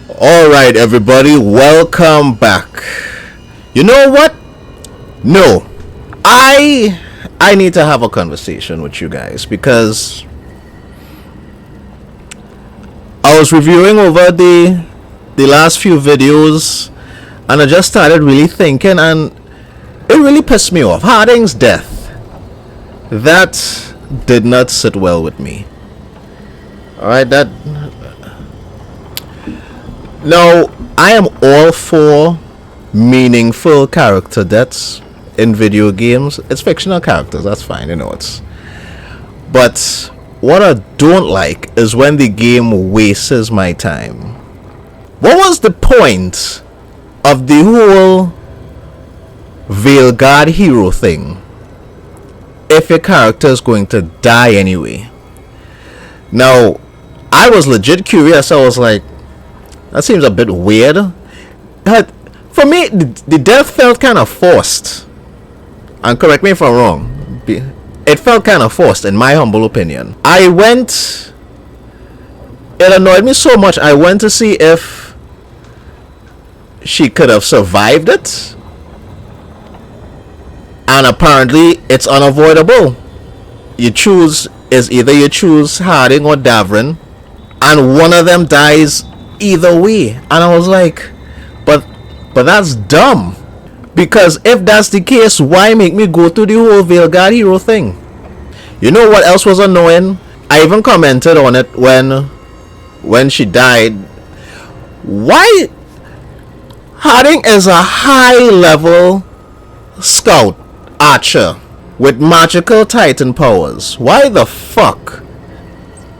All right, everybody, welcome back. You know what? No, I need to have a conversation with you guys because I was reviewing over the last few videos, and I just started really thinking, and it really pissed me off. Harding's death, that did not sit well with me. All right, that. Now, I am all for meaningful character deaths in video games. It's fictional characters, that's fine, it's. But what I don't like is when the game wastes my time. What was the point of the whole Veilguard hero thing if your character is going to die anyway? Now, I was legit curious. I was like, that seems a bit weird. But for me, the death felt kind of forced. And correct me if I'm wrong. It felt kind of forced, in my humble opinion. It annoyed me so much, I went to see if she could have survived it. And apparently, it's unavoidable. Either you choose Harding or Davrin, and one of them dies either way. And I was like, but that's dumb, because if that's the case, why make me go through the whole Veilguard hero thing? You know what else was annoying? I even commented on it when she died. Why? Harding is a high level scout archer with magical titan powers. Why the fuck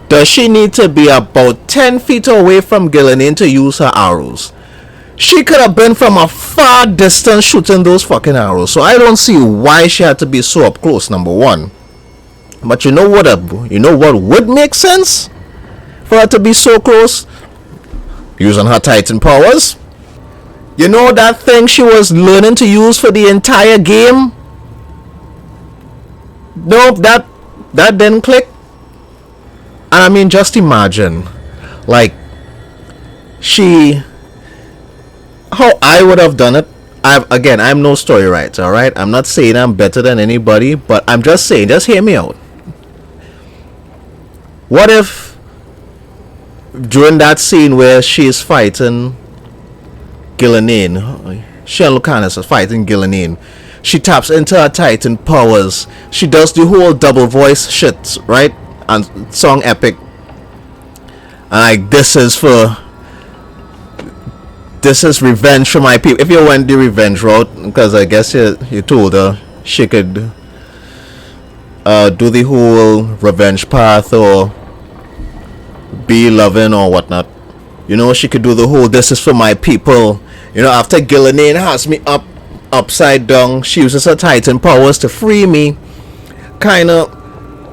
does she need to be about 10 feet away from Gillinan to use her arrows? She could have been from a far distance shooting those fucking arrows. So I don't see why she had to be so up close, number one. But you know what would make sense for her to be so close? Using her titan powers. You know that thing she was learning to use for the entire game? Nope, that didn't click. And I mean, just imagine, like, how I would have done it. I'm no story writer, alright? I'm not saying I'm better than anybody, but I'm just saying, just hear me out. What if, during that scene where she's fighting Gillinan, she and Lucanus are fighting Gillinan, she taps into her titan powers, she does the whole double voice shit, right? And song epic, and like, this is revenge for my people. If you went the revenge route, because I guess you told her she could do the whole revenge path or be loving or whatnot, she could do the whole this is for my people. After Gillinan has me upside down, she uses her titan powers to free me, kind of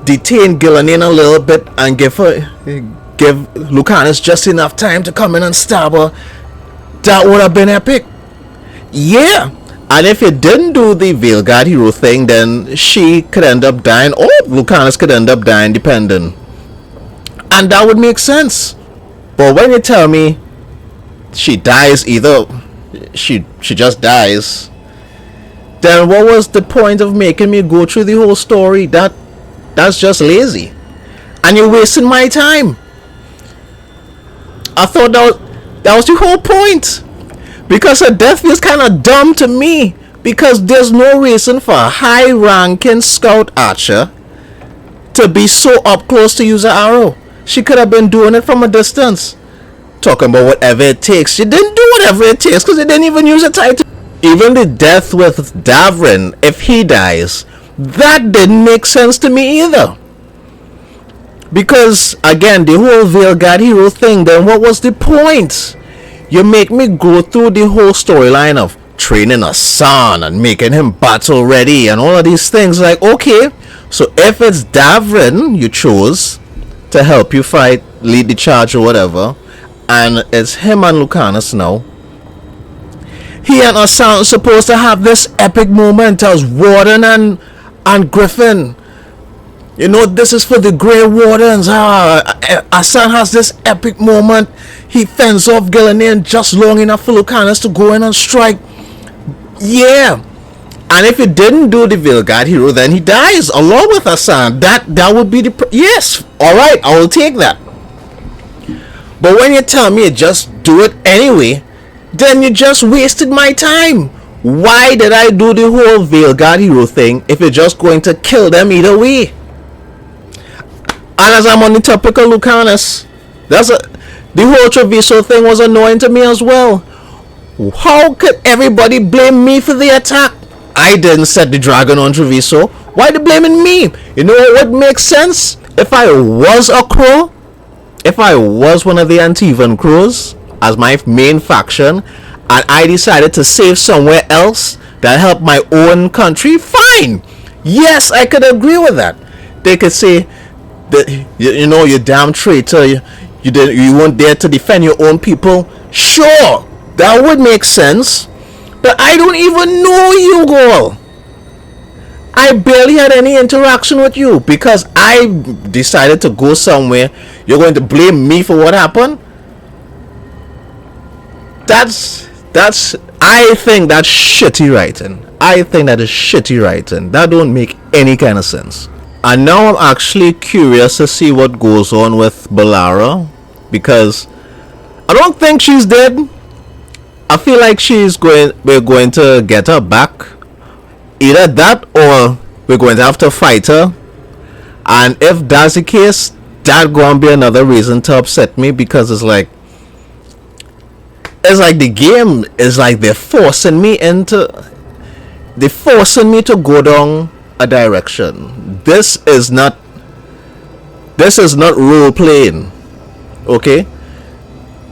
detain Gillinan a little bit and give Lucanus just enough time to come in and stab her. That would have been epic. Yeah. And if you didn't do the Veilguard hero thing, then she could end up dying, or Lucanus could end up dying, depending. And that would make sense. But when you tell me she dies, either she just dies, then what was the point of making me go through the whole story? That's just lazy, and you're wasting my time. I thought that was the whole point, because her death feels kind of dumb to me, because there's no reason for a high-ranking scout archer to be so up close to use her arrow. She could have been doing it from a distance, talking about whatever it takes. She didn't do whatever it takes, because she didn't even use a titan. Even the death with Davrin, if he dies, that didn't make sense to me either. Because, again, the whole Veilguard hero thing, then what was the point? You make me go through the whole storyline of training a son and making him battle ready and all of these things. Like, okay, so if it's Davrin you chose to help you fight, lead the charge or whatever, and it's him and Lucanus now, he and us are supposed to have this epic moment as Warden and Griffin You know, this is for the Grey Wardens. Hassan has this epic moment. He fends off Gillinan just long enough for Lucanus to go in and strike. Yeah. And if he didn't do the Veilguard hero, then he dies along with Hassan. That would be the... Yes. Alright, I will take that. But when you tell me just do it anyway, then you just wasted my time. Why did I do the whole Veilguard hero thing if you're just going to kill them either way? And as I'm on the topic of Lucanus, the whole Treviso thing was annoying to me as well. How could everybody blame me for the attack? I didn't set the dragon on Treviso. Why they blaming me? You know what would make sense? If I was a crow, if I was one of the Antivan crows as my main faction, and I decided to save somewhere else that helped my own country, fine. Yes, I could agree with that. They could say that, you know, you damn traitor, you weren't there to defend your own people. Sure, that would make sense. But I don't even know you, girl. I barely had any interaction with you because I decided to go somewhere. You're going to blame me for what happened? I think that's shitty writing. I think that is shitty writing. That don't make any kind of sense. And now I'm actually curious to see what goes on with Balara, because I don't think she's dead. I feel like we're going to get her back. Either that or we're going to have to fight her. And if that's the case, that's going to be another reason to upset me, because it's like the game is like they're forcing me to go down a direction. This is not role playing. Okay?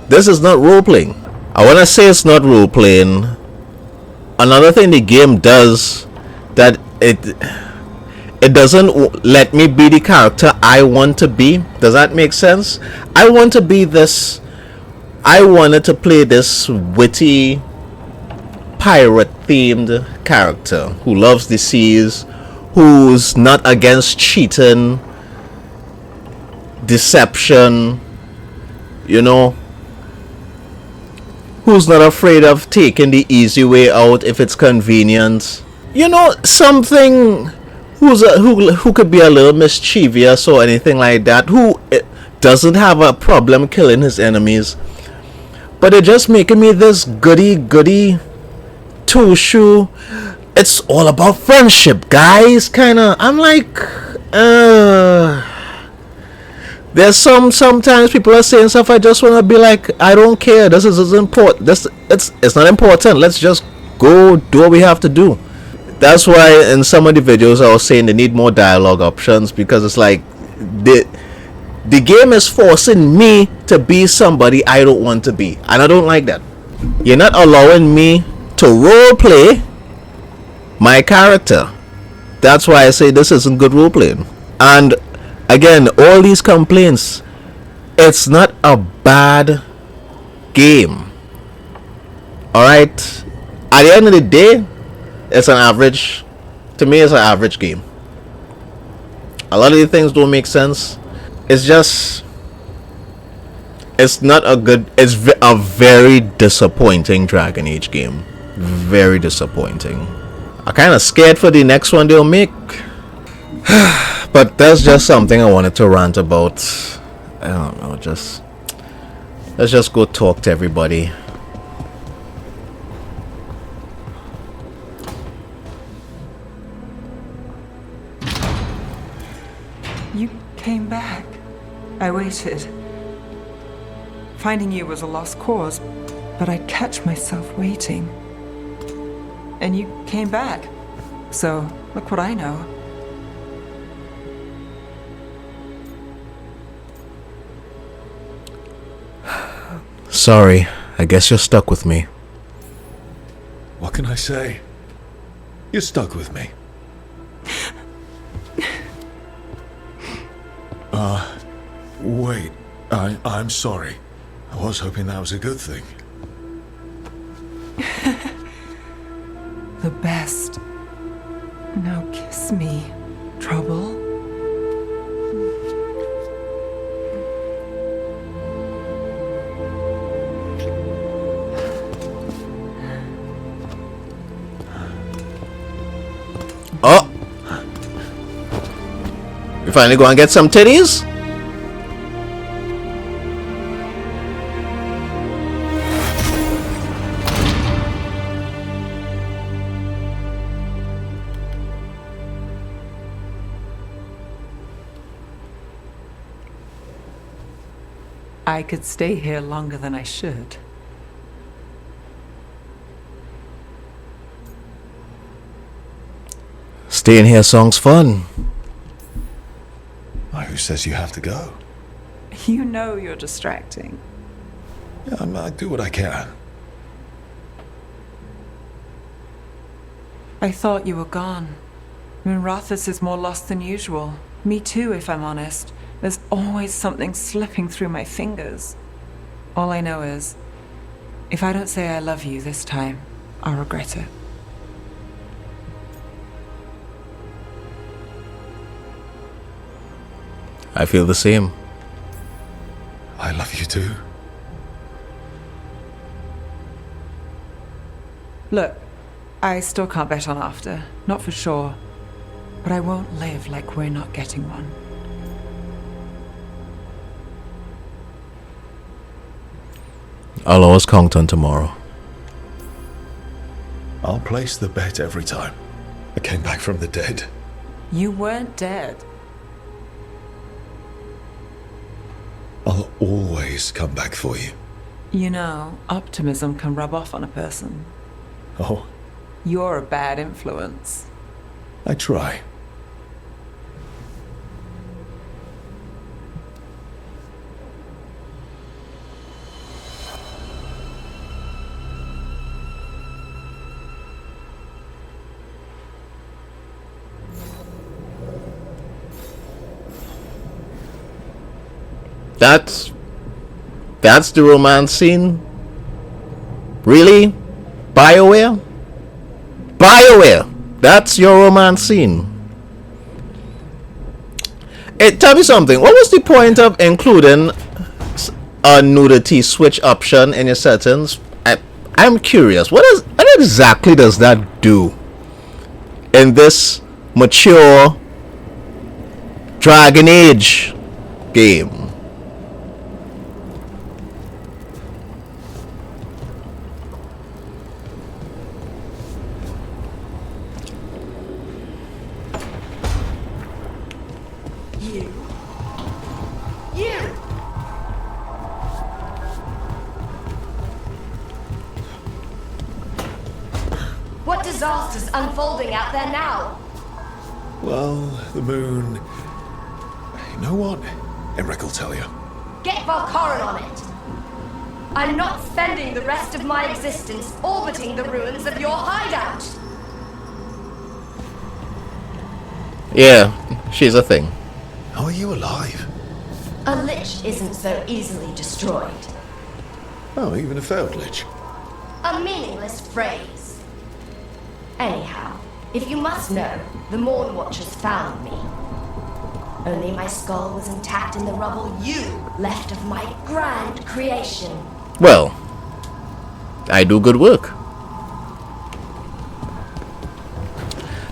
This is not role playing. I want to say it's not role playing. Another thing the game does that it doesn't let me be the character I want to be. Does that make sense? I wanted to play this witty pirate themed character who loves the seas, who's not against cheating, deception, you know, who's not afraid of taking the easy way out if it's convenient. You know, something who could be a little mischievous or anything like that, who doesn't have a problem killing his enemies. But they're just making me this goody two-shoe. It's all about friendship, guys, kinda. I'm like, there's sometimes people are saying stuff I just want to be like, I don't care, this is important, it's not important, let's just go do what we have to do. That's why in some of the videos I was saying they need more dialogue options, because it's like the game is forcing me to be somebody I don't want to be, and I don't like that. You're not allowing me to role play my character. That's why I say this isn't good role playing. And again, all these complaints, it's not a bad game. Alright? At the end of the day, it's an average. To me, it's an average game. A lot of the things don't make sense. It's just, it's not a good, it's a very disappointing Dragon Age game. Very disappointing. I'm kind of scared for the next one they'll make. But that's just something I wanted to rant about. I don't know, let's just go talk to everybody. You came back. I waited. Finding you was a lost cause, but I'd catch myself waiting. And you came back. So, look what I know. Sorry, I guess you're stuck with me. What can I say? You're stuck with me. Wait. I'm sorry. I was hoping that was a good thing. The best. Now kiss me, Trouble. You finally go and get some titties? I could stay here longer than I should. Staying here sounds fun. Who says you have to go? You know you're distracting. Yeah, I do what I can. I thought you were gone. Minrathous is more lost than usual. Me too, if I'm honest. There's always something slipping through my fingers. All I know is, if I don't say I love you this time, I'll regret it. I feel the same. I love you too. Look, I still can't bet on after, not for sure. But I won't live like we're not getting one. I'll always count on tomorrow. I'll place the bet every time. I came back from the dead. You weren't dead. I'll always come back for you. You know, optimism can rub off on a person. Oh, You're a bad influence. I try. That's the romance scene? Really? BioWare? BioWare! That's your romance scene. Hey, tell me something. What was the point of including a nudity switch option in your settings? I'm curious. What exactly does that do in this mature Dragon Age game? What disaster's unfolding out there now? Well, the moon... You know what? Emmerich will tell you. Get Valkaran on it! I'm not spending the rest of my existence orbiting the ruins of your hideout! Yeah, she's a thing. How are you alive? A lich isn't so easily destroyed. Oh, even a failed lich. A meaningless phrase. Anyhow, if you must know, the Morn Watchers found me. Only my skull was intact in the rubble you left of my grand creation. Well, I do good work.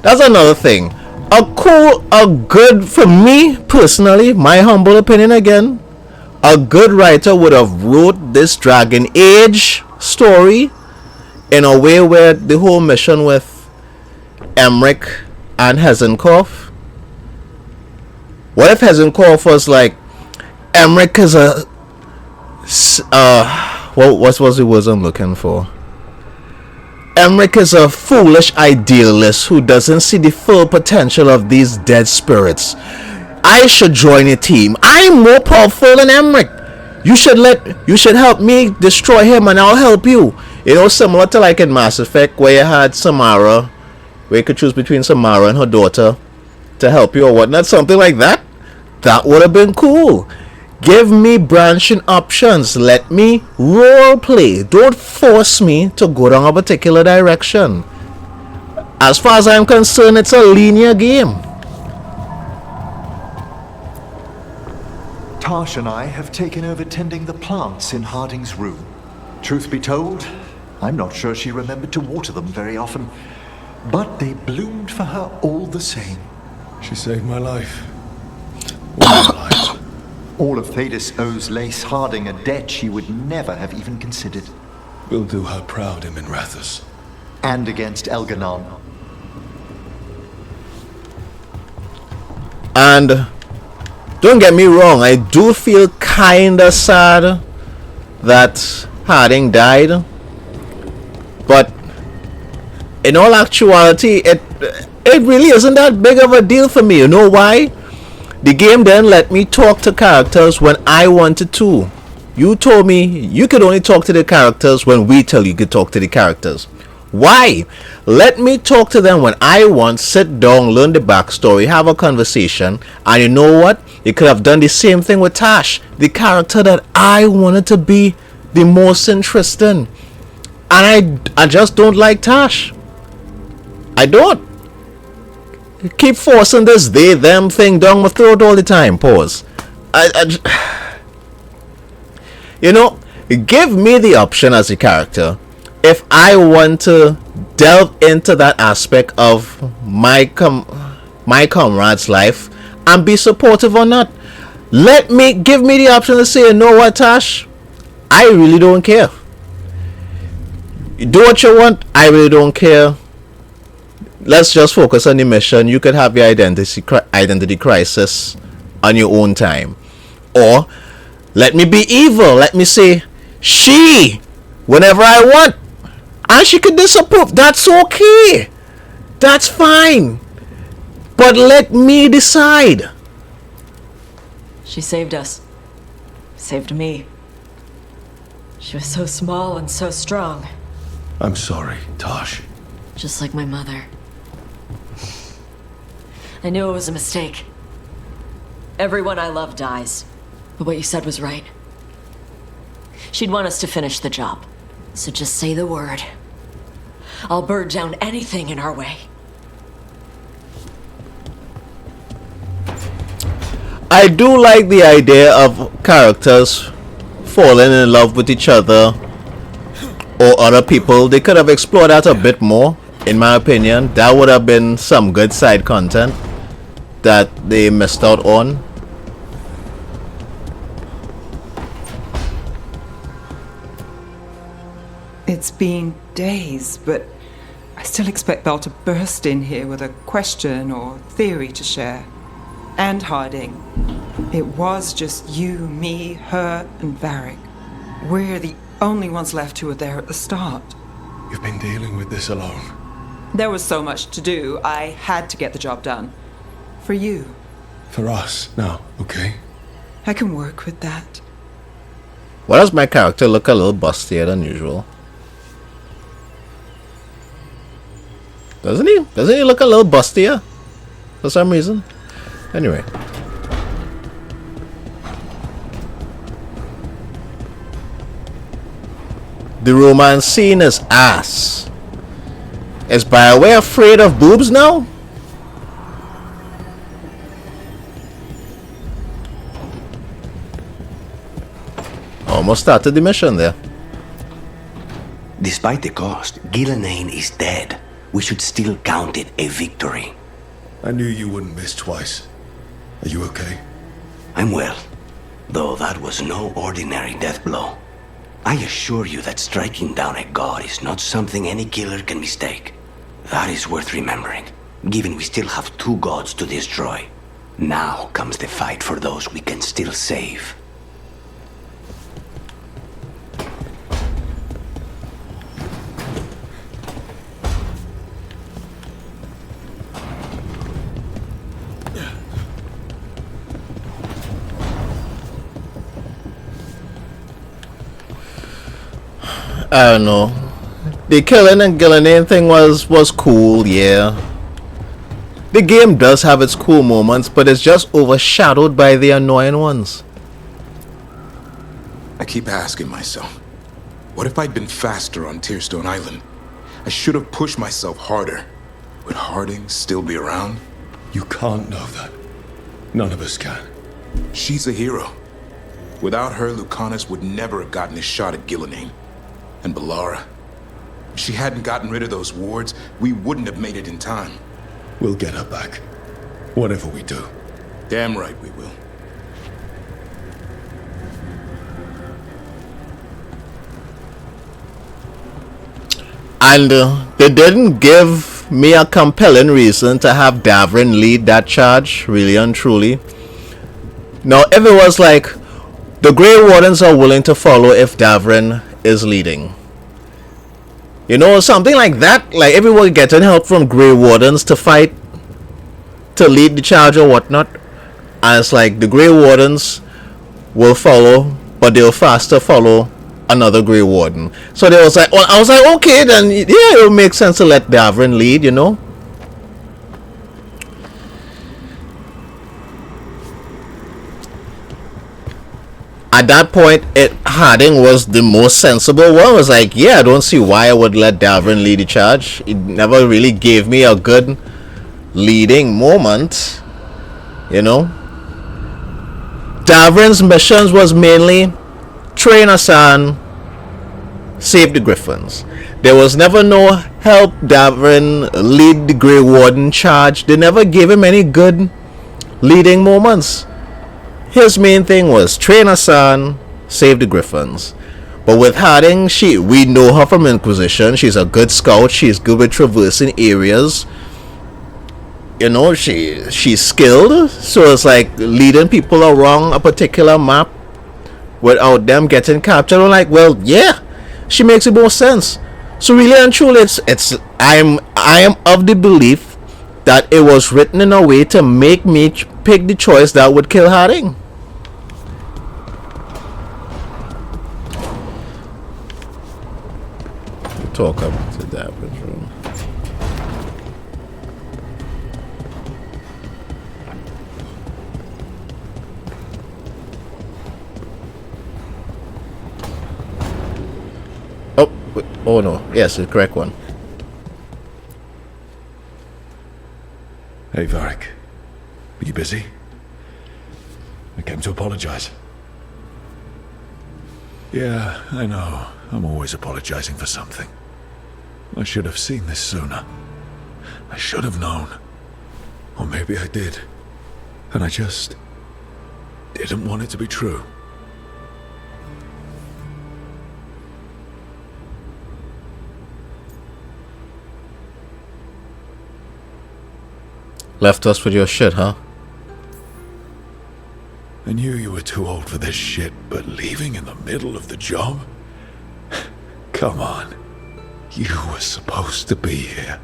That's another thing. For me personally, my humble opinion again, a good writer would have wrote this Dragon Age story in a way where the whole mission with Emmerich and Hezenkopf. What if Hezenkopf was like, Emmerich is a what was the words I'm looking for? Emmerich is a foolish idealist who doesn't see the full potential of these dead spirits. I should join a team. I'm more powerful than Emmerich. You should help me destroy him and I'll help you. You know, similar to like in Mass Effect where you had Samara, where you could choose between Samara and her daughter to help you or whatnot, something like that. That would have been cool. Give me branching options. Let me role play. Don't force me to go down a particular direction. As far as I'm concerned, it's a linear game. Tash and I have taken over tending the plants in Harding's room. Truth be told, I'm not sure she remembered to water them very often, but they bloomed for her all the same. She saved my life. woman's lives. All of Thedas owes Lace Harding a debt she would never have even considered. We'll do her proud, Minrathous. And against Elganon. And don't get me wrong, I do feel kinda sad that Harding died. But in all actuality, it really isn't that big of a deal for me. You know why? The game didn't let me talk to characters when I wanted to. You told me you could only talk to the characters when we tell you could talk to the characters. Why? Let me talk to them when I want, sit down, learn the backstory, have a conversation. And you know what? You could have done the same thing with Tash, the character that I wanted to be the most interesting. And I just don't like Tash. I don't. Keep forcing this they them thing down my throat all the time. Pause. You know, give me the option as a character if I want to delve into that aspect of my comrade's life and be supportive or not. Give me the option to say, you know what, Tash, I really don't care. You do what you want, I really don't care. Let's just focus on the mission. You could have your identity crisis on your own time. Or let me be evil. Let me say she whenever I want. And she could disapprove. That's okay. That's fine. But let me decide. She saved us. Saved me. She was so small and so strong. I'm sorry, Tosh. Just like my mother. I knew it was a mistake. Everyone I love dies. But what you said was right. She'd want us to finish the job. So just say the word. I'll burn down anything in our way. I do like the idea of characters falling in love with each other or other people. They could have explored that a bit more, in my opinion. That would have been some good side content that they missed out on. It's been days, but I still expect Belle to burst in here with a question or theory to share. And Harding. It was just you, me, her, and Varric. We're the only ones left who were there at the start. You've been dealing with this alone. There was so much to do, I had to get the job done. For you. For us, now, okay? I can work with that. Why does my character look a little bustier than usual? Doesn't he? Doesn't he look a little bustier? For some reason? Anyway. The romance scene is ass. Is Bioware afraid of boobs now? Almost started the mission there. Despite the cost, Gillenane is dead. We should still count it a victory. I knew you wouldn't miss twice. Are you okay? I'm well, though that was no ordinary death blow. I assure you that striking down a god is not something any killer can mistake. That is worth remembering, given we still have 2 gods to destroy. Now comes the fight for those we can still save. I don't know. The killing and Gillenane thing was cool, yeah. The game does have its cool moments, but it's just overshadowed by the annoying ones. I keep asking myself, what if I'd been faster on Tearstone Island? I should have pushed myself harder. Would Harding still be around? You can't know that. None of us can. She's a hero. Without her, Lucanus would never have gotten his shot at Gillenane. And Bellara. If she hadn't gotten rid of those wards, we wouldn't have made it in time. We'll get her back. Whatever we do. Damn right we will. And they didn't give me a compelling reason to have Davrin lead that charge, really and truly. Now, if it was like the Grey Wardens are willing to follow if Davrin is leading, you know, something like that, like everyone getting help from Grey Wardens to fight, to lead the charge or whatnot, and it's like the Grey Wardens will follow, but they'll faster follow another Grey Warden. So they was like, well, I was like, okay, then yeah, it would make sense to let Davrin lead, you know. At that point, Harding was the most sensible one. It was like, yeah, I don't see why I would let Davrin lead the charge. It never really gave me a good leading moment, you know. Davrin's missions was mainly train Hassan, save the Griffins. There was never no help Davrin lead the Grey Warden charge. They never gave him any good leading moments. His main thing was train Hassan, save the Griffins. But with Harding, we know her from Inquisition. She's a good scout. She's good with traversing areas. You know, she's skilled. So it's like leading people along a particular map without them getting captured. I'm like, well, yeah, she makes it more sense. So really and truly, I am of the belief that it was written in a way to make me pick the choice that would kill Harding. Talk up to that room. Oh, wait, oh no, yes, the correct one. Hey, Varric. Are you busy? I came to apologize. Yeah, I know. I'm always apologizing for something. I should have seen this sooner. I should have known. Or maybe I did. And I just didn't want it to be true. Left us with your shit, huh? I knew you were too old for this shit, but leaving in the middle of the job? Come on. You were supposed to be here.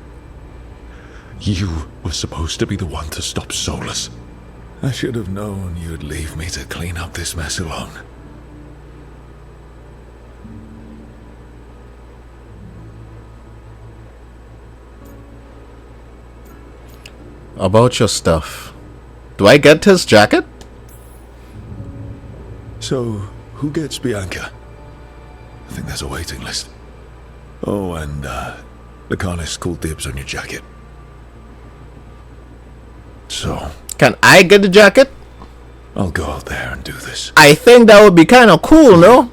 You were supposed to be the one to stop Solus. I should have known you'd leave me to clean up this mess alone. About your stuff. Do I get his jacket? So, who gets Bianca? I think there's a waiting list. Oh, and, Lacanis called dibs on your jacket. So... Can I get the jacket? I'll go out there and do this. I think that would be kind of cool, no?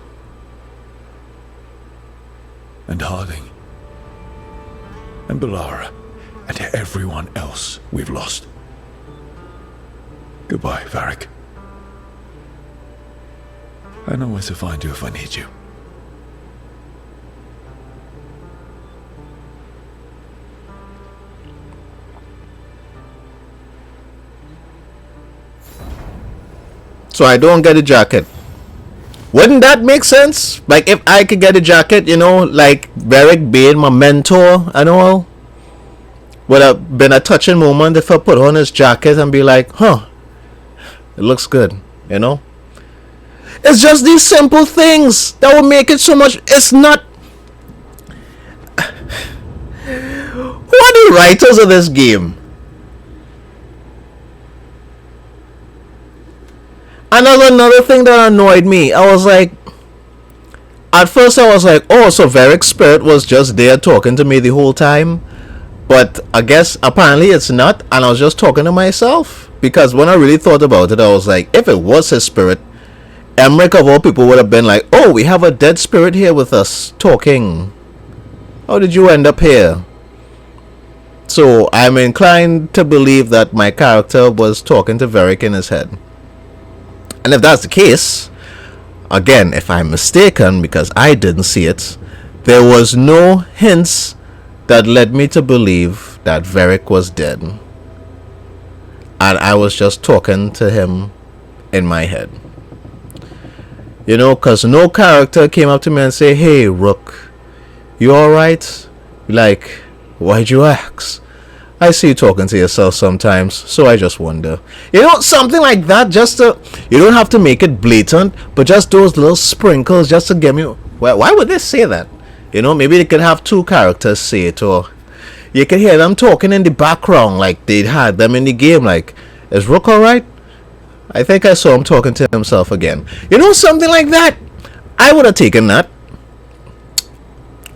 And Harding. And Bellara. And everyone else we've lost. Goodbye, Varric. I know where to find you if I need you. So I don't get a jacket. Wouldn't that make sense? Like if I could get a jacket, you know, like Varric being my mentor and all. Would have been a touching moment if I put on his jacket and be like, huh, it looks good, you know? It's just these simple things that would make it so much. It's not. Who are the writers of this game? And that's another thing that annoyed me. I was like, at first I was like, oh, so Varric's spirit was just there talking to me the whole time. But I guess apparently it's not, and I was just talking to myself. Because when I really thought about it, I was like, if it was his spirit, Emmerich of all people would have been like, oh, we have a dead spirit here with us talking. How did you end up here? So I'm inclined to believe that my character was talking to Varric in his head. And if that's the case, again, if I'm mistaken because I didn't see it, there was no hints that led me to believe that Varric was dead. And I was just talking to him in my head. You know, because no character came up to me and say, "Hey, Rook, you alright?" Like, why'd you ask? I see you talking to yourself sometimes, so I just wonder. You know, something like that, just to, you don't have to make it blatant, but just those little sprinkles just to get me. Well, why would they say that? You know, maybe they could have two characters say it, or you can hear them talking in the background like they had them in the game. Like, is Rook alright? I think I saw him talking to himself again. You know, something like that. I would have taken that.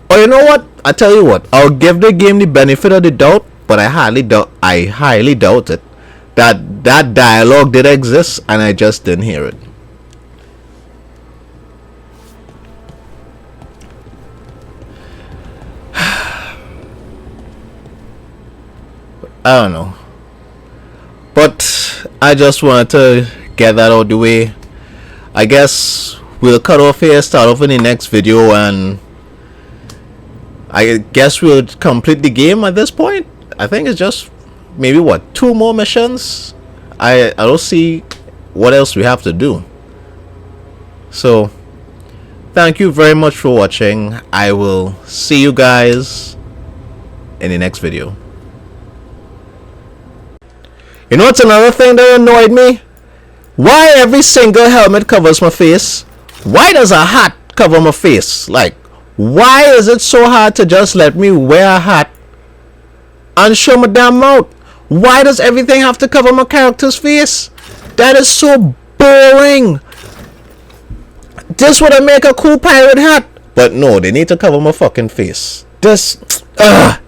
Or you know what? I tell you what. I'll give the game the benefit of the doubt, but I highly doubt it. That dialogue did exist, and I just didn't hear it. I don't know. But I just wanted to get that out of the way. I guess we'll cut off here, start off in the next video, and I guess we'll complete the game at this point. I think it's just maybe what, 2 more missions. I don't see what else we have to do. So thank you very much for watching. I will see you guys in the next video. You know what's another thing that annoyed me? Why every single helmet covers my face? Why does a hat cover my face? Like, why is it so hard to just let me wear a hat and show my damn mouth? Why does everything have to cover my character's face? That is so boring. This would have make a cool pirate hat. But no, they need to cover my fucking face. This, ugh.